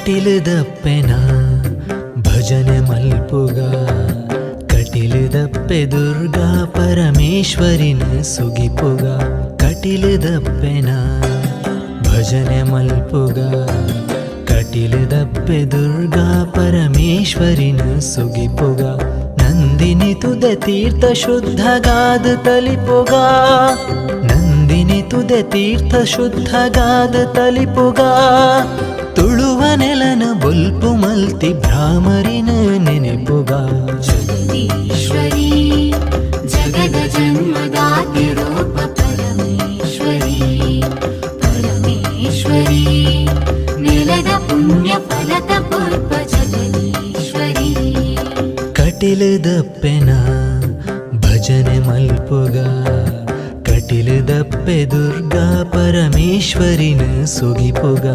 ಕಟಿಲದಪ್ಪೆನ ಭಜನೆ ಮಲ್ಪುಗ ಕಟಿಲದಪ್ಪೆ ದುರ್ಗಾ ಪರಮೇಶ್ವರಿನ ಸುಗಿಪುಗ ಕಟಿಲದಪ್ಪೆನ ಭಜನೆ ಮಲ್ಪುಗ ಕಟಿಲದಪ್ಪೆ ದುರ್ಗಾ ಪರಮೇಶ್ವರಿನ ಸುಗಿಪುಗ ನಂದಿನಿ ತುದೆ ತೀರ್ಥ ಶುದ್ಧಗಾದ ತಲಿಪುಗ ನಂದಿನಿ ತುದೆ ತೀರ್ಥ ಶುದ್ಧಗಾದ ತಲಿಪುಗ ತುಳುವ ನೆಲನ ಬೊಲ್ಪು ಮಲ್ತಿ ಭ್ರಾಮರಿನ ನೆನೆಪುಗ ಜಗದೀಶ್ವರಿ ಜಗದ ಜನ್ಮದಾತಿ ರೂಪ ಪರಮೇಶ್ವರಿ ಪರಮೇಶ್ವರಿ ನೆಲದ ಪುಣ್ಯ ಫಲದ ಪೂರ್ವ ಜಗದೀಶ್ವರಿ ಕಟಿಲದಪ್ಪೆನ ಭಜನೆ ಮಲ್ಪುಗ ಕಟಿಲದಪ್ಪೆ ದುರ್ಗಾ ಪರಮೇಶ್ವರಿನ ಸುಗಿಪುಗ